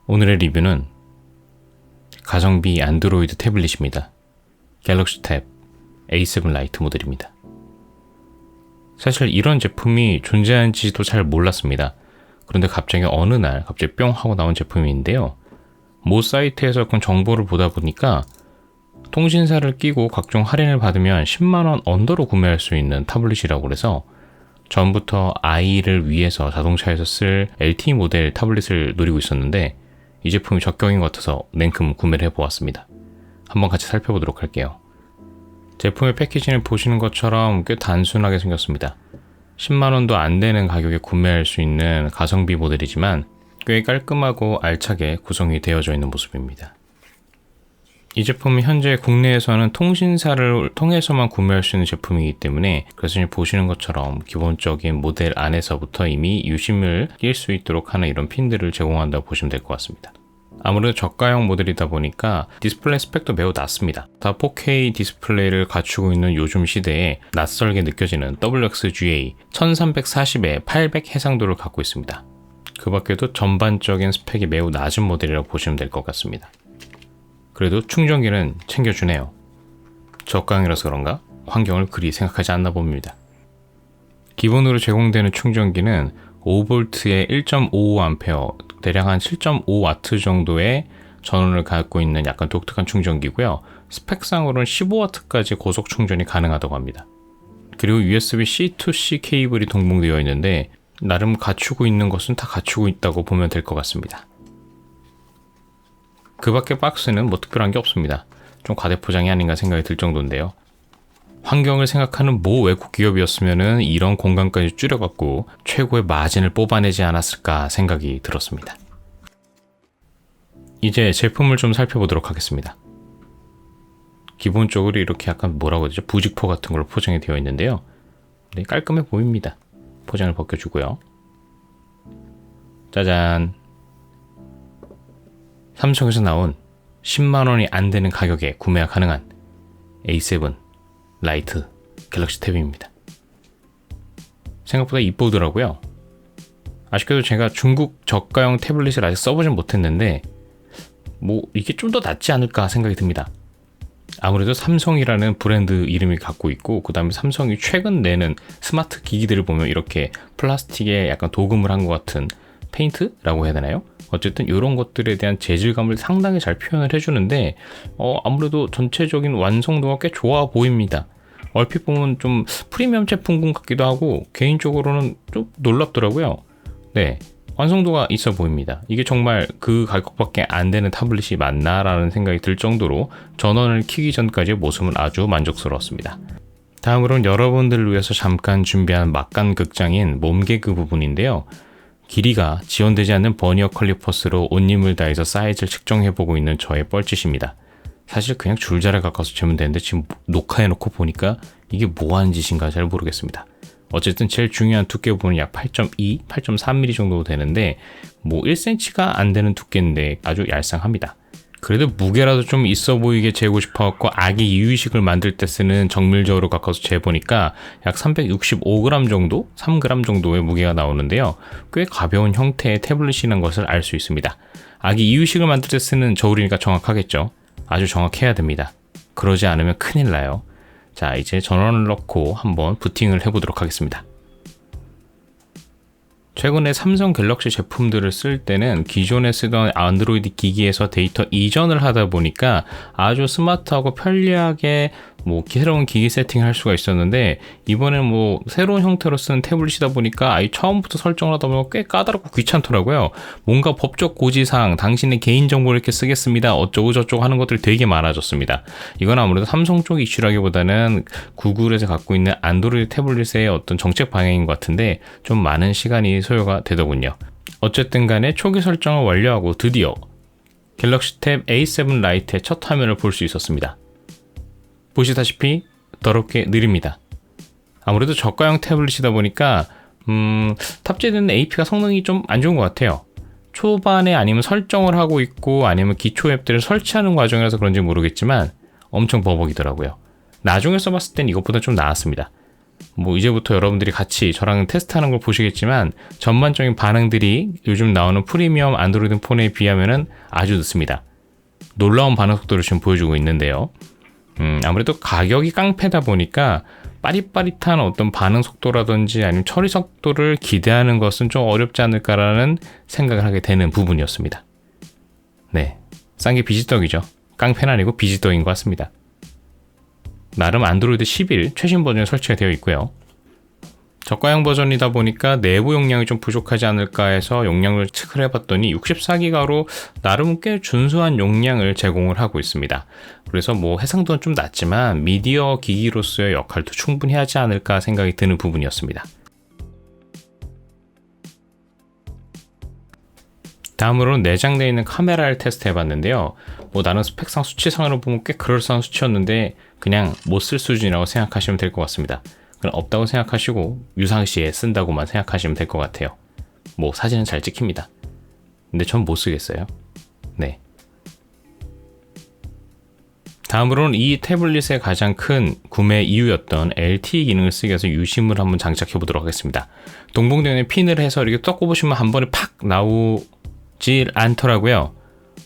오늘의 리뷰는 가성비 안드로이드 태블릿입니다. 갤럭시 탭 A7 라이트 모델입니다. 사실 이런 제품이 존재하는지도 잘 몰랐습니다. 그런데 갑자기 어느 날 갑자기 뿅 하고 나온 제품인데요. 모 사이트에서 그 정보를 보다 보니까 통신사를 끼고 각종 할인을 받으면 10만원 언더로 구매할 수 있는 타블릿이라고 그래서 전부터 아이를 위해서 자동차에서 쓸 LTE 모델 타블릿을 노리고 있었는데 이 제품이 적격인 것 같아서 냉큼 구매를 해보았습니다. 한번 같이 살펴보도록 할게요. 제품의 패키지를 보시는 것처럼 꽤 단순하게 생겼습니다. 10만원도 안 되는 가격에 구매할 수 있는 가성비 모델이지만 꽤 깔끔하고 알차게 구성이 되어져 있는 모습입니다. 이 제품은 현재 국내에서는 통신사를 통해서만 구매할 수 있는 제품이기 때문에 그래서 보시는 것처럼 기본적인 모델 안에서부터 이미 유심을 낄 수 있도록 하는 이런 핀들을 제공한다고 보시면 될 것 같습니다. 아무래도 저가형 모델이다 보니까 디스플레이 스펙도 매우 낮습니다. 다 4K 디스플레이를 갖추고 있는 요즘 시대에 낯설게 느껴지는 WXGA 1340에 800 해상도를 갖고 있습니다. 그 밖에도 전반적인 스펙이 매우 낮은 모델이라고 보시면 될 것 같습니다. 그래도 충전기는 챙겨주네요. 저가형이라서 그런가 환경을 그리 생각하지 않나 봅니다. 기본으로 제공되는 충전기는 5V에 1.55A, 대략 한 7.5W 정도의 전원을 갖고 있는 약간 독특한 충전기고요. 스펙상으로는 15W까지 고속 충전이 가능하다고 합니다. 그리고 USB-C to-C 케이블이 동봉되어 있는데 나름 갖추고 있는 것은 다 갖추고 있다고 보면 될 것 같습니다. 그 밖에 박스는 뭐 특별한 게 없습니다. 좀 과대포장이 아닌가 생각이 들 정도인데요. 환경을 생각하는 모 외국 기업이었으면 이런 공간까지 줄여갖고 최고의 마진을 뽑아내지 않았을까 생각이 들었습니다. 이제 제품을 좀 살펴보도록 하겠습니다. 기본적으로 이렇게 약간 뭐라고 해야 되죠? 부직포 같은 걸로 포장이 되어 있는데요. 네, 깔끔해 보입니다. 포장을 벗겨주고요. 짜잔! 삼성에서 나온 10만원이 안 되는 가격에 구매가 가능한 A7 라이트 갤럭시 탭입니다. 생각보다 이쁘더라고요. 아쉽게도 제가 중국 저가형 태블릿을 아직 써보진 못했는데 뭐 이게 좀 더 낫지 않을까 생각이 듭니다. 아무래도 삼성이라는 브랜드 이름이 갖고 있고 그 다음에 삼성이 최근 내는 스마트 기기들을 보면 이렇게 플라스틱에 약간 도금을 한 것 같은 페인트라고 해야 되나요? 어쨌든 이런 것들에 대한 재질감을 상당히 잘 표현을 해주는데 아무래도 전체적인 완성도가 꽤 좋아 보입니다. 얼핏 보면 좀 프리미엄 제품군 같기도 하고 개인적으로는 좀 놀랍더라고요. 네, 완성도가 있어 보입니다. 이게 정말 그 가격밖에 안 되는 타블릿이 맞나라는 생각이 들 정도로 전원을 켜기 전까지의 모습은 아주 만족스러웠습니다. 다음으로는 여러분들을 위해서 잠깐 준비한 막간 극장인 몸개그 부분인데요. 길이가 지원되지 않는 버니어 컬리퍼스로 온 힘을 다해서 사이즈를 측정해보고 있는 저의 뻘짓입니다. 사실 그냥 줄자를 가까워서 재면 되는데 지금 녹화해놓고 보니까 이게 뭐하는 짓인가 잘 모르겠습니다. 어쨌든 제일 중요한 두께 부분은 약 8.2, 8.3mm 정도 되는데 뭐 1cm가 안 되는 두께인데 아주 얄쌍합니다. 그래도 무게라도 좀 있어 보이게 재고 싶어갖고 아기 이유식을 만들 때 쓰는 정밀저울로 가까워서 재보니까 약 365g 정도? 3g 정도의 무게가 나오는데요. 꽤 가벼운 형태의 태블릿이라는 것을 알 수 있습니다. 아기 이유식을 만들 때 쓰는 저울이니까 정확하겠죠. 아주 정확해야 됩니다. 그러지 않으면 큰일 나요. 자, 이제 전원을 넣고 한번 부팅을 해보도록 하겠습니다. 최근에 삼성 갤럭시 제품들을 쓸 때는 기존에 쓰던 안드로이드 기기에서 데이터 이전을 하다 보니까 아주 스마트하고 편리하게 새로운 기기 세팅을 할 수가 있었는데 이번엔 새로운 형태로 쓰는 태블릿이다 보니까 아예 처음부터 설정을 하다 보면 꽤 까다롭고 귀찮더라고요. 뭔가 법적 고지사항 당신의 개인정보를 이렇게 쓰겠습니다 어쩌고 저쩌고 하는 것들이 되게 많아졌습니다. 이건 아무래도 삼성 쪽 이슈라기보다는 구글에서 갖고 있는 안드로이드 태블릿의 어떤 정책 방향인 것 같은데 좀 많은 시간이 소요가 되더군요. 어쨌든 간에 초기 설정을 완료하고 드디어 갤럭시 탭 A7 라이트의 첫 화면을 볼 수 있었습니다. 보시다시피 더럽게 느립니다. 아무래도 저가형 태블릿이다 보니까 탑재되는 AP가 성능이 좀 안 좋은 것 같아요. 초반에 아니면 설정을 하고 있고 아니면 기초 앱들을 설치하는 과정이라서 그런지 모르겠지만 엄청 버벅이더라고요. 나중에 써봤을 땐 이것보다 좀 나았습니다. 뭐 이제부터 여러분들이 같이 저랑 테스트하는 걸 보시겠지만 전반적인 반응들이 요즘 나오는 프리미엄 안드로이드 폰에 비하면은 아주 늦습니다. 놀라운 반응 속도를 지금 보여주고 있는데요. 아무래도 가격이 깡패다 보니까 빠릿빠릿한 어떤 반응 속도라든지 아니면 처리 속도를 기대하는 것은 좀 어렵지 않을까라는 생각을 하게 되는 부분이었습니다. 네, 싼 게 비지떡이죠. 깡패는 아니고 비지떡인 것 같습니다. 나름 안드로이드 11 최신 버전에 설치가 되어 있고요. 저가형 버전이다 보니까 내부 용량이 좀 부족하지 않을까 해서 용량을 체크를 해봤더니 64기가로 나름 꽤 준수한 용량을 제공을 하고 있습니다. 그래서 뭐 해상도는 좀 낮지만 미디어 기기로서의 역할도 충분히 하지 않을까 생각이 드는 부분이었습니다. 다음으로는 내장되어 있는 카메라를 테스트 해봤는데요. 뭐 나는 스펙상 수치상으로 보면 꽤 그럴싸한 수치였는데 그냥 못 쓸 수준이라고 생각하시면 될 것 같습니다. 그냥 없다고 생각하시고 유상시에 쓴다고만 생각하시면 될 것 같아요. 뭐 사진은 잘 찍힙니다. 근데 전 못 쓰겠어요. 네. 다음으로는 이 태블릿의 가장 큰 구매 이유였던 LTE 기능을 쓰기 위해서 유심을 한번 장착해 보도록 하겠습니다. 동봉대에 핀을 해서 이렇게 딱 꼽으시면 한 번에 팍 나오지 않더라고요.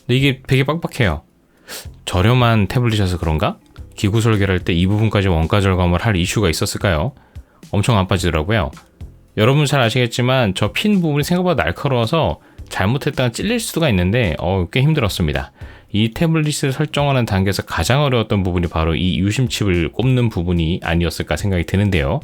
근데 이게 되게 빡빡해요. 저렴한 태블릿이라서 그런가? 기구 설계를 할 때 이 부분까지 원가 절감을 할 이슈가 있었을까요? 엄청 안 빠지더라고요. 여러분 잘 아시겠지만 저 핀 부분이 생각보다 날카로워서 잘못했다가 찔릴 수가 있는데 꽤 힘들었습니다. 이 태블릿을 설정하는 단계에서 가장 어려웠던 부분이 바로 이 유심칩을 꼽는 부분이 아니었을까 생각이 드는데요.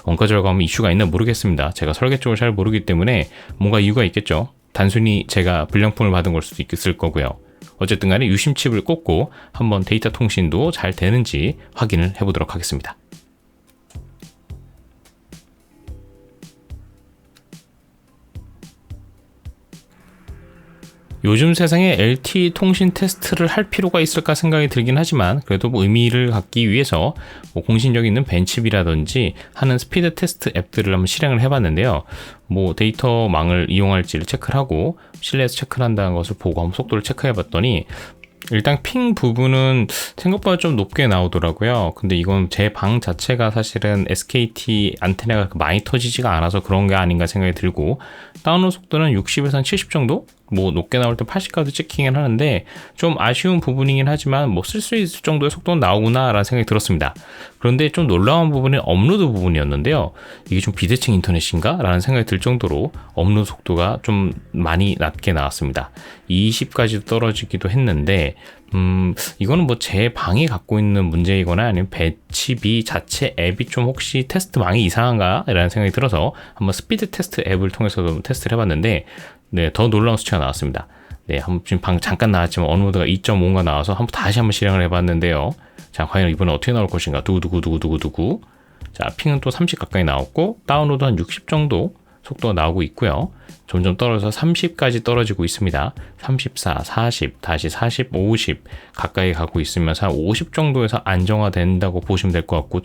원가 절감 이슈가 있나 모르겠습니다. 제가 설계 쪽을 잘 모르기 때문에 뭔가 이유가 있겠죠. 단순히 제가 불량품을 받은 걸 수도 있을 거고요. 어쨌든 간에 유심칩을 꽂고 한번 데이터 통신도 잘 되는지 확인을 해보도록 하겠습니다. 요즘 세상에 LTE 통신 테스트를 할 필요가 있을까 생각이 들긴 하지만 그래도 뭐 의미를 갖기 위해서 뭐 공신력 있는 벤칩이라든지 하는 스피드 테스트 앱들을 한번 실행을 해봤는데요. 뭐 데이터망을 이용할지를 체크를 하고 실내에서 체크를 한다는 것을 보고 한번 속도를 체크해봤더니 일단 핑 부분은 생각보다 좀 높게 나오더라고요. 근데 이건 제 방 자체가 사실은 SKT 안테나가 많이 터지지가 않아서 그런 게 아닌가 생각이 들고 다운로드 속도는 60에서 70 정도? 뭐 높게 나올 때 80까지 찍히긴 하는데 좀 아쉬운 부분이긴 하지만 뭐 쓸 수 있을 정도의 속도는 나오구나 라는 생각이 들었습니다. 그런데 좀 놀라운 부분이 업로드 부분이었는데요. 이게 좀 비대칭 인터넷인가? 라는 생각이 들 정도로 업로드 속도가 좀 많이 낮게 나왔습니다. 20까지 떨어지기도 했는데 이거는 뭐 제 방이 갖고 있는 문제이거나 아니면 배치비 자체 앱이 좀 혹시 테스트망이 이상한가? 라는 생각이 들어서 한번 스피드 테스트 앱을 통해서도 테스트를 해봤는데 네, 더 놀라운 수치가 나왔습니다. 네, 지금 방 잠깐 나왔지만 언로드가 2.5가 나와서 다시 한번 실행을 해봤는데요. 자, 과연 이번에 어떻게 나올 것인가? 두구두구두구두구두구. 자, 핑은 또 30 가까이 나왔고 다운로드 한 60 정도 속도가 나오고 있고요. 점점 떨어져서 30까지 떨어지고 있습니다. 34, 40, 다시 40, 50 가까이 가고 있으면서 한 50 정도에서 안정화된다고 보시면 될 것 같고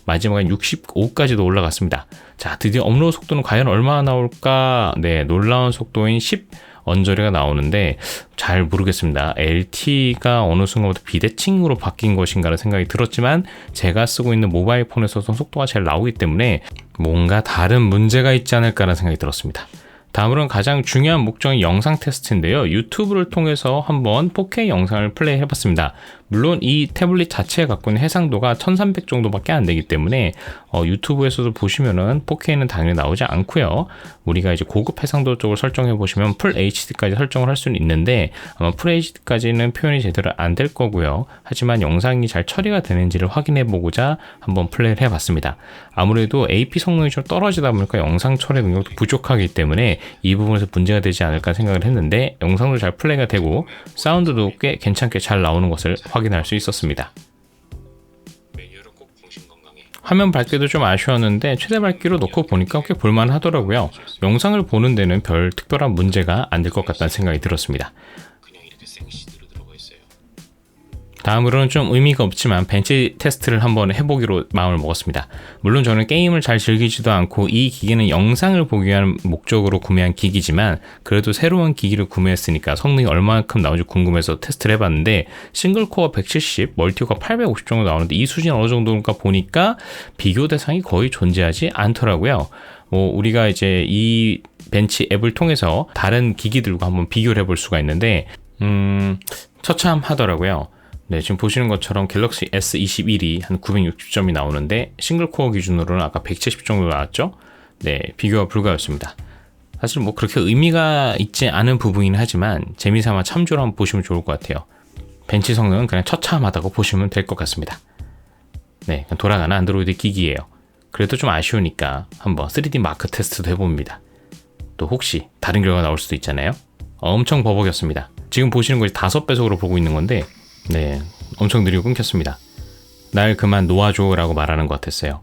마지막엔 65까지도 올라갔습니다. 자, 드디어 업로드 속도는 과연 얼마나 나올까? 네, 놀라운 속도인 10 언저리가 나오는데 잘 모르겠습니다. LTE가 어느 순간부터 비대칭으로 바뀐 것인가라는 생각이 들었지만 제가 쓰고 있는 모바일 폰에서도 속도가 잘 나오기 때문에 뭔가 다른 문제가 있지 않을까라는 생각이 들었습니다. 다음으로는 가장 중요한 목적인 영상 테스트인데요. 유튜브를 통해서 한번 4K 영상을 플레이 해봤습니다. 물론 이 태블릿 자체에 갖고 있는 해상도가 1300 정도밖에 안 되기 때문에 유튜브에서도 보시면은 4K는 당연히 나오지 않고요. 우리가 이제 고급 해상도 쪽을 설정해 보시면 풀 HD까지 설정을 할 수는 있는데 아마 풀 HD까지는 표현이 제대로 안 될 거고요. 하지만 영상이 잘 처리가 되는지를 확인해 보고자 한번 플레이를 해봤습니다. 아무래도 AP 성능이 좀 떨어지다 보니까 영상 처리 능력도 부족하기 때문에 이 부분에서 문제가 되지 않을까 생각을 했는데 영상도 잘 플레이가 되고 사운드도 꽤 괜찮게 잘 나오는 것을 확인할 수 있었습니다. 화면 밝기도 좀 아쉬웠는데 최대 밝기로 놓고 보니까 꽤 볼만 하더라고요. 영상을 보는 데는 별 특별한 문제가 안 될 것 같다는 생각이 들었습니다. 다음으로는 좀 의미가 없지만 벤치 테스트를 한번 해보기로 마음을 먹었습니다. 물론 저는 게임을 잘 즐기지도 않고 이 기기는 영상을 보기 위한 목적으로 구매한 기기지만 그래도 새로운 기기를 구매했으니까 성능이 얼마만큼 나오는지 궁금해서 테스트를 해봤는데 싱글코어 170, 멀티코어 850 정도 나오는데 이 수준 어느 정도인가 보니까 비교 대상이 거의 존재하지 않더라고요. 우리가 이제 이 벤치 앱을 통해서 다른 기기들과 한번 비교를 해볼 수가 있는데 처참하더라고요. 네, 지금 보시는 것처럼 갤럭시 S21이 한 960점이 나오는데 싱글코어 기준으로는 아까 170 정도 나왔죠? 네, 비교가 불가였습니다. 사실 뭐 그렇게 의미가 있지 않은 부분이긴 하지만 재미삼아 참조를 한번 보시면 좋을 것 같아요. 벤치 성능은 그냥 처참하다고 보시면 될 것 같습니다. 네, 돌아가는 안드로이드 기기예요. 그래도 좀 아쉬우니까 한번 3D 마크 테스트도 해봅니다. 또 혹시 다른 결과가 나올 수도 있잖아요. 엄청 버벅였습니다. 지금 보시는 거 5배속으로 보고 있는 건데 네, 엄청 느리고 끊겼습니다. 날 그만 놓아줘 라고 말하는 것 같았어요.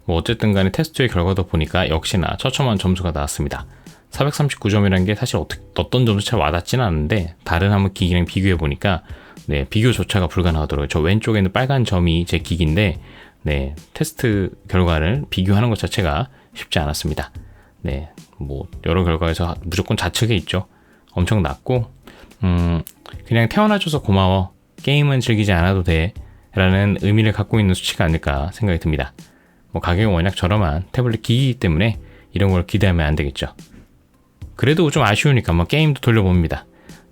뭐 어쨌든 간에 테스트의 결과도 보니까 역시나 처참한 점수가 나왔습니다. 439점이라는 게 사실 어떤 점수 잘 와닿지는 않은데 다른 한번 기기랑 비교해 보니까 네, 비교조차가 불가능하더라고요. 저 왼쪽에 있는 빨간 점이 제 기기인데 네, 테스트 결과를 비교하는 것 자체가 쉽지 않았습니다. 네, 뭐 여러 결과에서 무조건 좌측에 있죠. 엄청 낮고 그냥 태어나줘서 고마워. 게임은 즐기지 않아도 돼 라는 의미를 갖고 있는 수치가 아닐까 생각이 듭니다. 뭐 가격이 워낙 저렴한 태블릿 기기이기 때문에 이런 걸 기대하면 안 되겠죠. 그래도 좀 아쉬우니까 한번 게임도 돌려봅니다.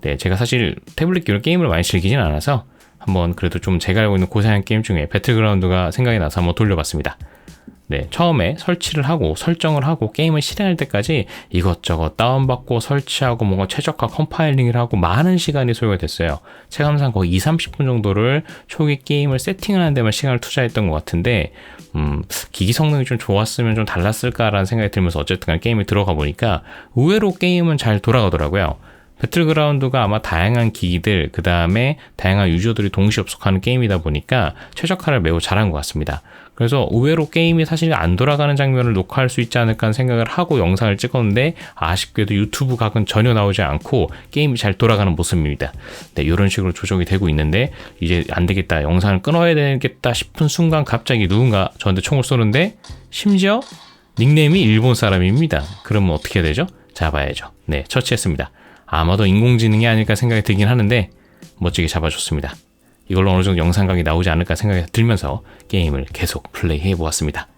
네, 제가 사실 태블릿 기기로 게임을 많이 즐기진 않아서 한번 그래도 좀 제가 알고 있는 고사양 게임 중에 배틀그라운드가 생각이 나서 한번 돌려봤습니다. 네, 처음에 설치를 하고 설정을 하고 게임을 실행할 때까지 이것저것 다운받고 설치하고 뭔가 최적화 컴파일링을 하고 많은 시간이 소요가 됐어요. 체감상 거의 2-30분 정도를 초기 게임을 세팅하는 데만 시간을 투자했던 것 같은데 기기 성능이 좀 좋았으면 좀 달랐을까라는 생각이 들면서 어쨌든 간에 게임에 들어가 보니까 의외로 게임은 잘 돌아가더라고요. 배틀그라운드가 아마 다양한 기기들, 그 다음에 다양한 유저들이 동시에 접속하는 게임이다 보니까 최적화를 매우 잘한 것 같습니다. 그래서 의외로 게임이 사실 안 돌아가는 장면을 녹화할 수 있지 않을까 하는 생각을 하고 영상을 찍었는데 아쉽게도 유튜브 각은 전혀 나오지 않고 게임이 잘 돌아가는 모습입니다. 네, 이런 식으로 조정이 되고 있는데 이제 안 되겠다, 영상을 끊어야 되겠다 싶은 순간 갑자기 누군가 저한테 총을 쏘는데 심지어 닉네임이 일본 사람입니다. 그러면 어떻게 되죠? 잡아야죠. 네, 처치했습니다. 아마도 인공지능이 아닐까 생각이 들긴 하는데 멋지게 잡아줬습니다. 이걸로 어느 정도 영상각이 나오지 않을까 생각이 들면서 게임을 계속 플레이해 보았습니다.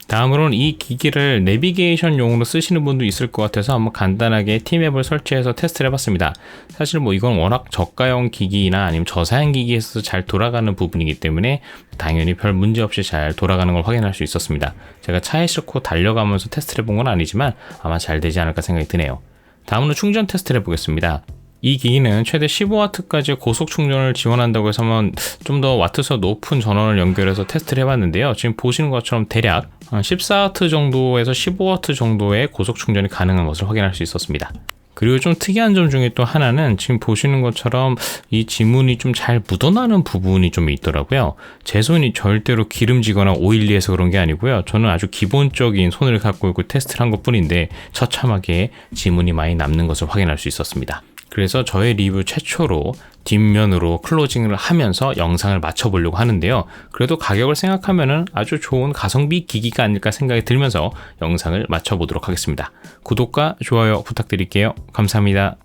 다음으로는 이 기기를 내비게이션용으로 쓰시는 분도 있을 것 같아서 한번 간단하게 팀앱을 설치해서 테스트를 해봤습니다. 사실 뭐 이건 워낙 저가형 기기나 아니면 저사양 기기에서 잘 돌아가는 부분이기 때문에 당연히 별 문제 없이 잘 돌아가는 걸 확인할 수 있었습니다. 제가 차에 싣고 달려가면서 테스트를 해본 건 아니지만 아마 잘 되지 않을까 생각이 드네요. 다음으로 충전 테스트를 해보겠습니다. 이 기기는 최대 15W까지 고속 충전을 지원한다고 해서 한번 좀 더 와트수 높은 전원을 연결해서 테스트를 해봤는데요. 지금 보시는 것처럼 대략 14W 정도에서 15W 정도의 고속 충전이 가능한 것을 확인할 수 있었습니다. 그리고 좀 특이한 점 중에 또 하나는 지금 보시는 것처럼 이 지문이 좀 잘 묻어나는 부분이 좀 있더라고요. 제 손이 절대로 기름지거나 오일리해서 그런 게 아니고요. 저는 아주 기본적인 손을 갖고 있고 테스트를 한 것 뿐인데 처참하게 지문이 많이 남는 것을 확인할 수 있었습니다. 그래서 저의 리뷰 최초로 뒷면으로 클로징을 하면서 영상을 맞춰보려고 하는데요. 그래도 가격을 생각하면 아주 좋은 가성비 기기가 아닐까 생각이 들면서 영상을 맞춰보도록 하겠습니다. 구독과 좋아요 부탁드릴게요. 감사합니다.